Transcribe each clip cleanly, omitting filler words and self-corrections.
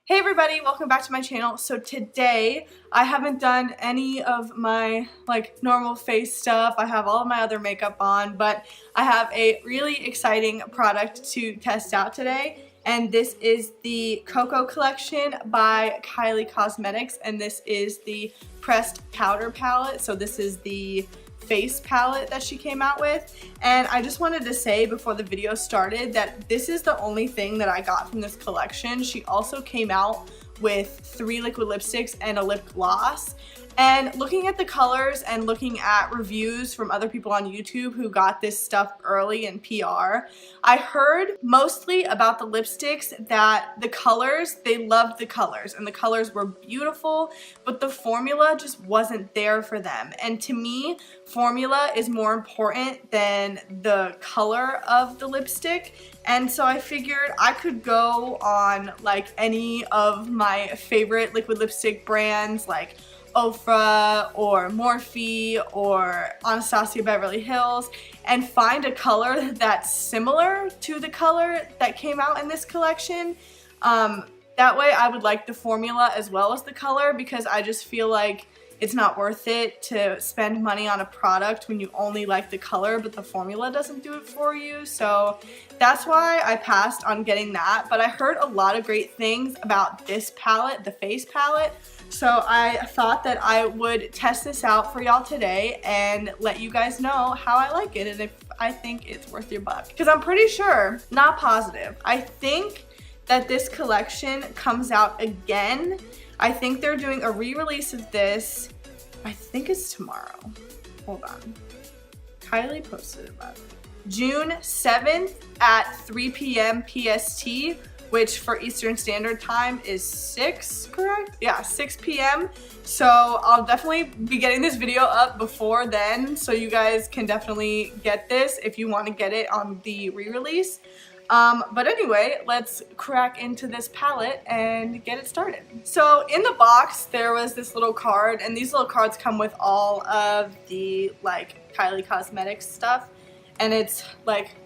Hey everybody, welcome back to my channel. So today I haven't done any of my normal face stuff. I have all of my other makeup on, but I have a really exciting product to test out today. And this is the Koko Collection by Kylie Cosmetics, and this is the pressed powder palette. So this is the face palette that she came out with, and I just wanted to say before the video started that this is the only thing that I got from this collection. She also came out with 3 liquid lipsticks and a lip gloss, and looking at the colors and looking at reviews from other people on YouTube who got this stuff early in PR, I heard mostly about the lipsticks that the colors, they loved the colors and the colors were beautiful, but the formula just wasn't there for them. And to me, formula is more important than the color of the lipstick. And so I figured I could go on any of my favorite liquid lipstick brands like Ofra or Morphe or Anastasia Beverly Hills and find a color that's similar to the color that came out in this collection. That way I would like the formula as well as the color, because I just feel like it's not worth it to spend money on a product when you only like the color but the formula doesn't do it for you. So that's why I passed on getting that, but I heard a lot of great things about this palette, the face palette. So I thought that I would test this out for y'all today and let you guys know how I like it and if I think it's worth your buck. Because I'm pretty sure, not positive, I think that this collection comes out again. I think they're doing a re-release of this. I think it's tomorrow. Hold on. Kylie posted about it. June 7th at 3 p.m. P.S.T, which for Eastern Standard Time is 6, correct? Yeah, 6 p.m. So I'll definitely be getting this video up before then, so you guys can definitely get this if you want to get it on the re-release. But anyway, let's crack into this palette and get it started. So in the box, there was this little card, and these little cards come with all of the Kylie Cosmetics stuff. And it's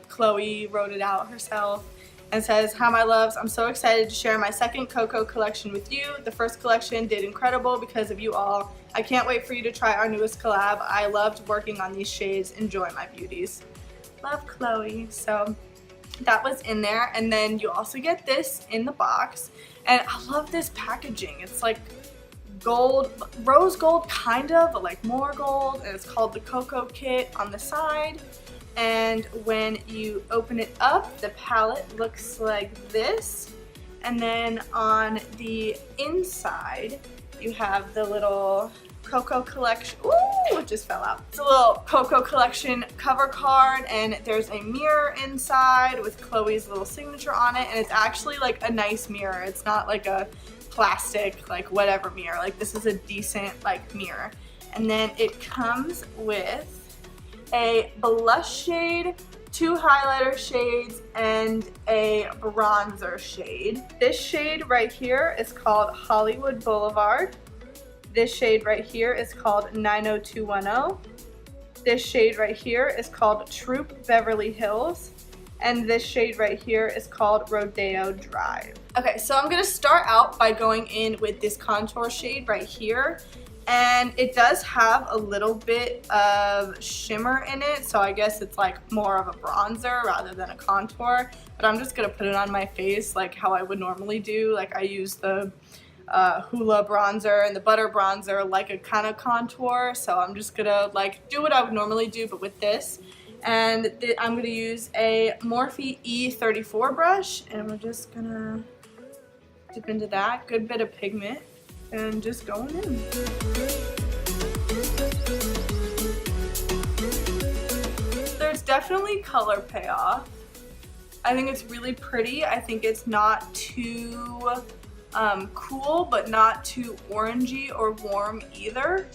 Chloe wrote it out herself and says, "Hi my loves, I'm so excited to share my second Koko collection with you. The first collection did incredible because of you all. I can't wait for you to try our newest collab. I loved working on these shades. Enjoy my beauties." Love, Chloe. So that was in there, and then you also get this in the box, and I love this packaging. It's like gold, rose gold kind of, but more gold, and it's called the Koko Kit on the side. And when you open it up, the palette looks like this, and then on the inside you have the little Koko Collection. Ooh, it just fell out. It's a little Koko Collection cover card, and there's a mirror inside with Chloe's little signature on it, and it's actually a nice mirror. It's not like a plastic whatever mirror. This is a decent mirror. And then it comes with a blush shade, 2 highlighter shades, and a bronzer shade. This shade right here is called Hollywood Boulevard. This shade right here is called 90210. This shade right here is called Troop Beverly Hills. And this shade right here is called Rodeo Drive. Okay, so I'm gonna start out by going in with this contour shade right here. And it does have a little bit of shimmer in it, so I guess it's more of a bronzer rather than a contour. But I'm just gonna put it on my face how I would normally do. I use the Hoola bronzer and the butter bronzer a kind of contour, so I'm just gonna do what I would normally do but with this. And I'm gonna use a Morphe E34 brush, and we're just gonna dip into that good bit of pigment and just going in. There's definitely color payoff. I think it's really pretty. I think it's not too cool, but not too orangey or warm either.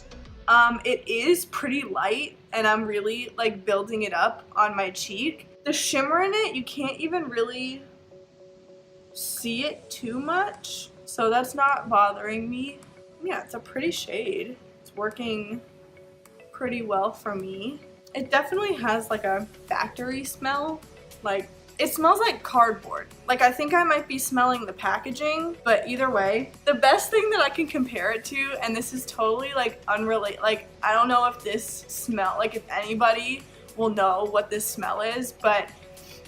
It is pretty light, and I'm really building it up on my cheek. The shimmer in it, you can't even really see it too much, so that's not bothering me. Yeah, it's a pretty shade. It's working pretty well for me. It definitely has a factory smell, It smells like cardboard. Like, I think I might be smelling the packaging, but either way, the best thing that I can compare it to, and this is totally like unrelated, like I don't know if this smell, like if anybody will know what this smell is, but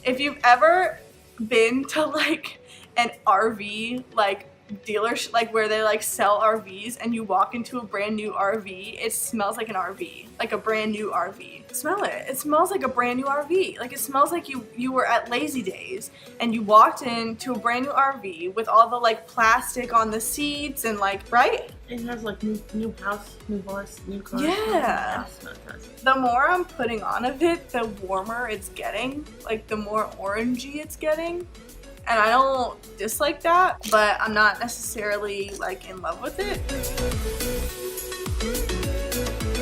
if you've ever been to like an RV like dealership, like where they like sell RVs, and you walk into a brand new RV, it smells like an RV, like a brand new RV. Smell it. It smells like a brand new RV. Like it smells like you were at Lazy Days and you walked into a brand new RV with all the like plastic on the seats and like, right? It has like new house, new horse, new car. Yeah. The more I'm putting on of it, the warmer it's getting. Like the more orangey it's getting. And I don't dislike that, but I'm not necessarily like in love with it.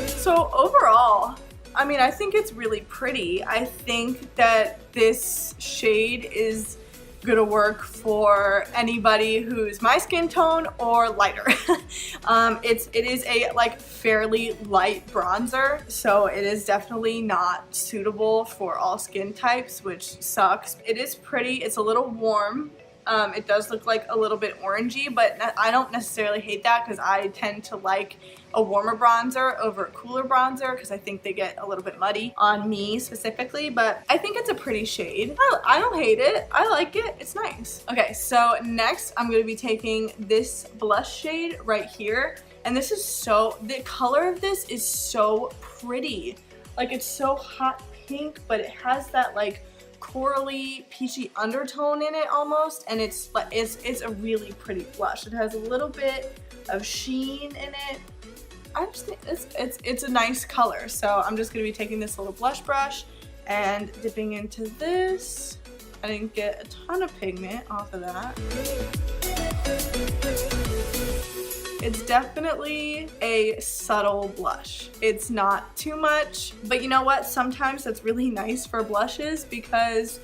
So overall, I mean, I think it's really pretty. I think that this shade is gonna work for anybody who's my skin tone or lighter. It is a like fairly light bronzer, so it is definitely not suitable for all skin types, which sucks. It is pretty. It's a little warm. It does look like a little bit orangey, but I don't necessarily hate that because I tend to like a warmer bronzer over a cooler bronzer because I think they get a little bit muddy on me specifically, but I think it's a pretty shade. I don't hate it. I like it. It's nice. Okay, so next I'm going to be taking this blush shade right here, and this is the color of this is so pretty. Like it's so hot pink, but it has that like corally peachy undertone in it almost, and it's a really pretty blush. It has a little bit of sheen in it. I just think it's a nice color, so I'm just gonna be taking this little blush brush and dipping into this. I didn't get a ton of pigment off of that. It's definitely a subtle blush. It's not too much, but you know what? Sometimes that's really nice for blushes because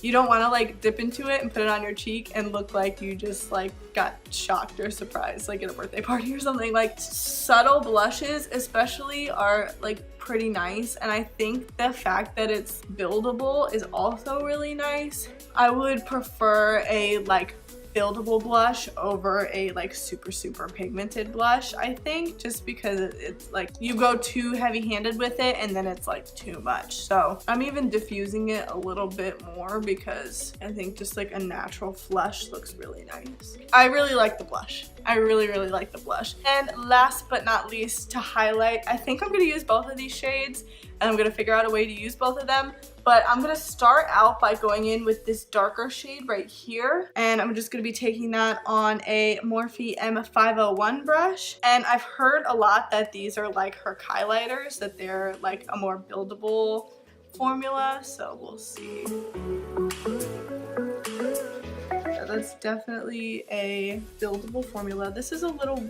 you don't want to like dip into it and put it on your cheek and look like you just like got shocked or surprised like at a birthday party or something. Like subtle blushes especially are like pretty nice, and I think the fact that it's buildable is also really nice. I would prefer a like buildable blush over a like super pigmented blush, I think, just because it's like you go too heavy-handed with it and then it's like too much. So I'm even diffusing it a little bit more because I think just like a natural flush looks really nice. I really like the blush. I really like the blush. And last but not least, to highlight, I think I'm gonna use both of these shades and I'm gonna figure out a way to use both of them. But I'm gonna start out by going in with this darker shade right here. And I'm just gonna be taking that on a Morphe M501 brush. And I've heard a lot that these are like her highlighters, that they're like a more buildable formula. So we'll see. That's definitely a buildable formula. This is a little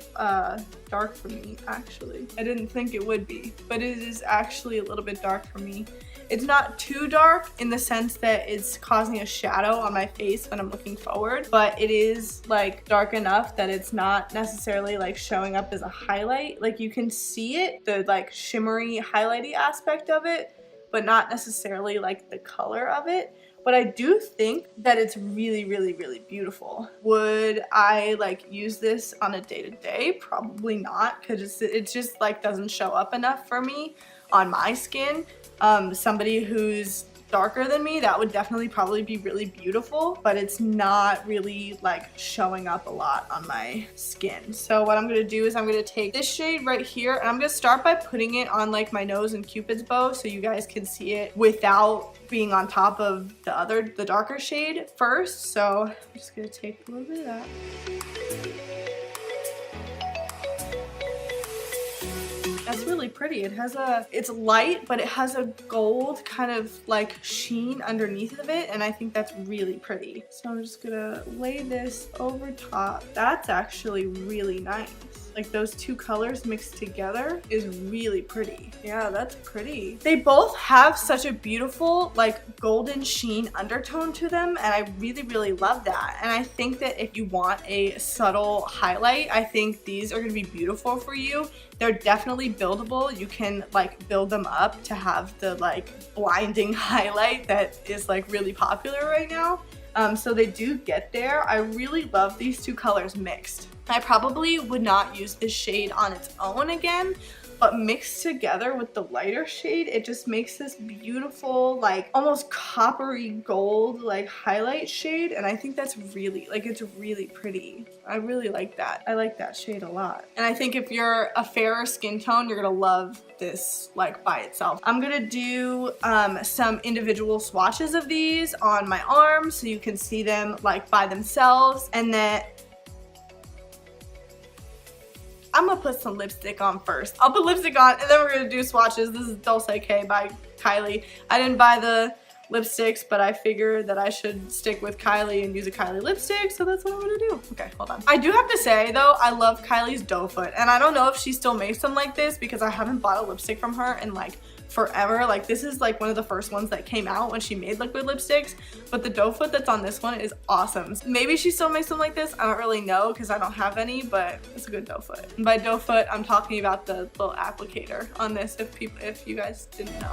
dark for me, actually. I didn't think it would be, but it is actually a little bit dark for me. It's not too dark in the sense that it's causing a shadow on my face when I'm looking forward, but it is like dark enough that it's not necessarily like showing up as a highlight. Like you can see it, the like shimmery highlighty aspect of it, but not necessarily like the color of it. But I do think that it's really beautiful. Would I like use this on a day-to-day? Probably not, because it just like doesn't show up enough for me on my skin. Somebody who's darker than me, that would definitely probably be really beautiful, but it's not really like showing up a lot on my skin. So what I'm gonna do is I'm gonna take this shade right here and I'm gonna start by putting it on like my nose and Cupid's bow so you guys can see it without being on top of the darker shade first. So I'm just gonna take a little bit of that. That's really pretty. It's light, but it has a gold kind of like sheen underneath of it, and I think that's really pretty. So I'm just gonna lay this over top. That's actually really nice. Like those two colors mixed together is really pretty. Yeah, that's pretty. They both have such a beautiful like golden sheen undertone to them, and I really love that. And I think that if you want a subtle highlight, I think these are gonna be beautiful for you. They're definitely buildable buildable. You can like build them up to have the like blinding highlight that is like really popular right now. So they do get there. I really love these two colors mixed. I probably would not use this shade on its own again, but mixed together with the lighter shade, it just makes this beautiful, like almost coppery gold, like highlight shade. And I think that's really, like, it's really pretty. I really like that. I like that shade a lot. And I think if you're a fairer skin tone, you're gonna love this like by itself. I'm gonna do some individual swatches of these on my arms so you can see them like by themselves. And then I'm gonna put some lipstick on first. I'll put lipstick on and then we're gonna do swatches. This is Dulce K by Kylie. I didn't buy the lipsticks, but I figured that I should stick with Kylie and use a Kylie lipstick, so that's what I'm gonna do. Okay, hold on. I do have to say though, I love Kylie's doe foot, and I don't know if she still makes them like this because I haven't bought a lipstick from her in like forever. Like this is like one of the first ones that came out when she made liquid lipsticks, but the doe foot that's on this one is awesome. Maybe she still makes them like this. I don't really know because I don't have any, but it's a good doe foot. And by doe foot, I'm talking about the little applicator on this if you guys didn't know.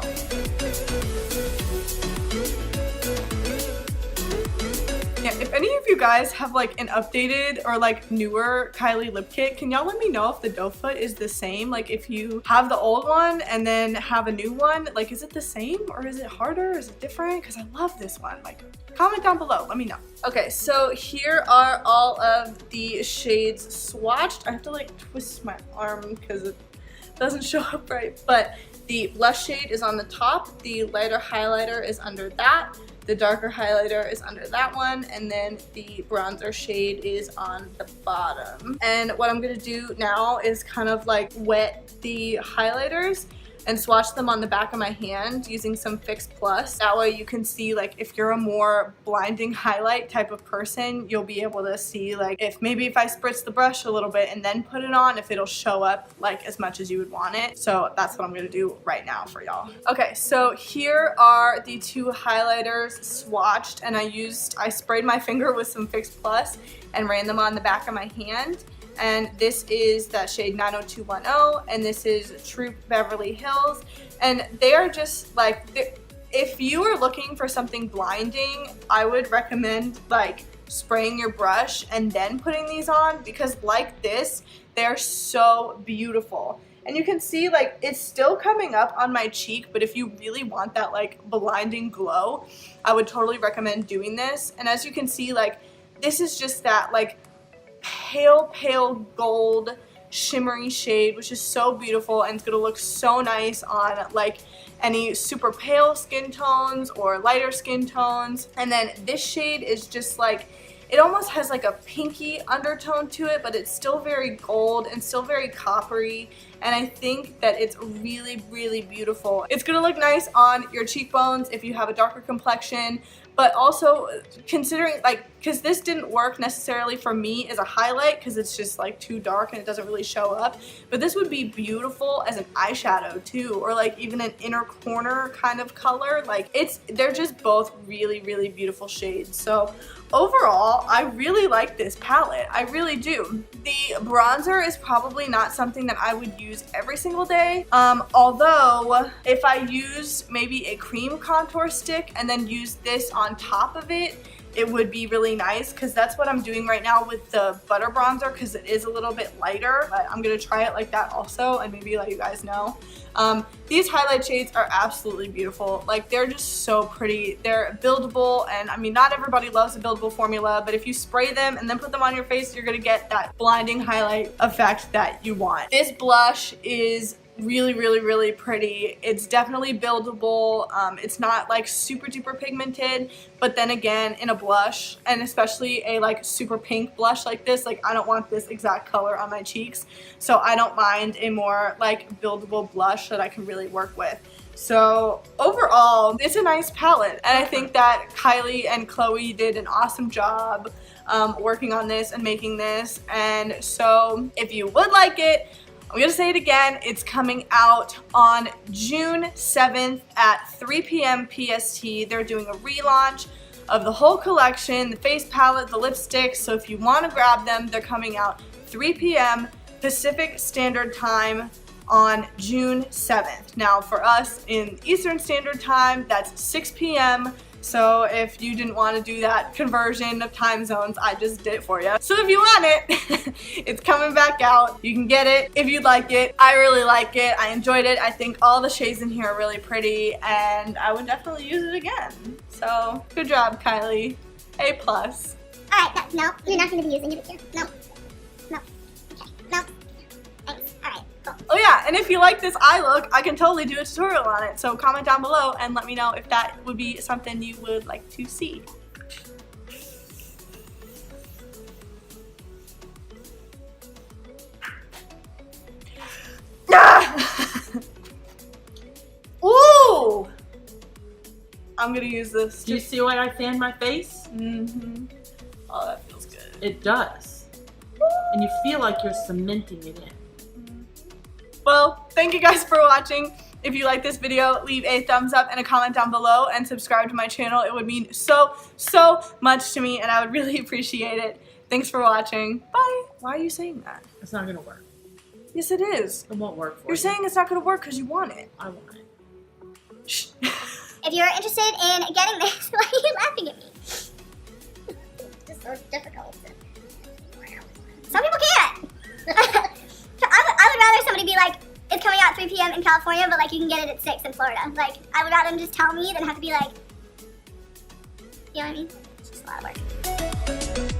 Yeah, if any of you guys have like an updated or like newer Kylie lip kit, can y'all let me know if the doe foot is the same? Like if you have the old one and then have a new one, like is it the same or is it harder? Is it different? Because I love this one. Like comment down below, let me know. Okay, so here are all of the shades swatched. I have to like twist my arm because it doesn't show up right, but the blush shade is on the top, the lighter highlighter is under that, the darker highlighter is under that one, and then the bronzer shade is on the bottom. And what I'm gonna do now is kind of like wet the highlighters and swatch them on the back of my hand using some Fix Plus. That way you can see like if you're a more blinding highlight type of person, you'll be able to see like if I spritz the brush a little bit and then put it on, if it'll show up like as much as you would want it. So that's what I'm gonna do right now for y'all. Okay, so here are the two highlighters swatched, and I sprayed my finger with some Fix Plus and ran them on the back of my hand. And this is that shade 90210, and this is Troop Beverly Hills. And they are just like, if you are looking for something blinding, I would recommend like spraying your brush and then putting these on, because like this, they're so beautiful. And you can see like it's still coming up on my cheek, but if you really want that like blinding glow, I would totally recommend doing this. And as you can see, like this is just that like pale gold shimmery shade, which is so beautiful, and it's gonna look so nice on like any super pale skin tones or lighter skin tones. And then this shade is just like, it almost has like a pinky undertone to it, but it's still very gold and still very coppery, and I think that it's really beautiful. It's gonna look nice on your cheekbones if you have a darker complexion, but also considering like, because this didn't work necessarily for me as a highlight because it's just like too dark and it doesn't really show up, but this would be beautiful as an eyeshadow too, or like even an inner corner kind of color. Like they're just both really beautiful shades. So overall, I really like this palette. I really do. The bronzer is probably not something that I would use every single day. Although if I use maybe a cream contour stick and then use this on top of it, it would be really nice, because that's what I'm doing right now with the butter bronzer, because it is a little bit lighter, but I'm gonna try it like that also and maybe let you guys know. These highlight shades are absolutely beautiful. Like they're just so pretty. They're buildable, and I mean not everybody loves a buildable formula, but if you spray them and then put them on your face, you're gonna get that blinding highlight effect that you want. This blush is really pretty. It's definitely buildable. It's not like super duper pigmented, but then again, in a blush, and especially a like super pink blush like this, like I don't want this exact color on my cheeks, so I don't mind a more like buildable blush that I can really work with. So overall, it's a nice palette, and I think that Kylie and Chloe did an awesome job working on this and making this. And so if you would like it, I'm gonna say it again, it's coming out on June 7th at 3 p.m. PST. They're doing a relaunch of the whole collection, the face palette, the lipsticks. So if you want to grab them, they're coming out 3 p.m. Pacific Standard Time on June 7th. Now for us in Eastern Standard Time, that's 6 p.m. So if you didn't want to do that conversion of time zones, I just did it for you. So if you want it, it's coming back out. You can get it if you'd like it. I really like it. I enjoyed it. I think all the shades in here are really pretty and I would definitely use it again. So good job, Kylie. A+. Alright, no, you're not going to be using it here. No. No. Okay. No. Thanks. Alright, cool. Oh yeah, and if you like this eye look, I can totally do a tutorial on it. So comment down below and let me know if that would be something you would like to see. Ooh! I'm gonna use this. Do you see why I fan my face? Mm-hmm. Oh, that feels good. It does. And you feel like you're cementing it in. Well, thank you guys for watching. If you like this video, leave a thumbs up and a comment down below and subscribe to my channel. It would mean so much to me and I would really appreciate it. Thanks for watching. Bye. Why are you saying that? It's not gonna work. Yes, it is. It won't work for you. You're saying it's not going to work because you want it. I want it. Shh. If you're interested in getting this, why are you laughing at me? It's just so difficult. Some people can't. I would rather somebody be like, it's coming out 3 p.m. in California, but like you can get it at 6 in Florida. Like, I would rather them just tell me than have to be like, you know what I mean? It's just a lot of work.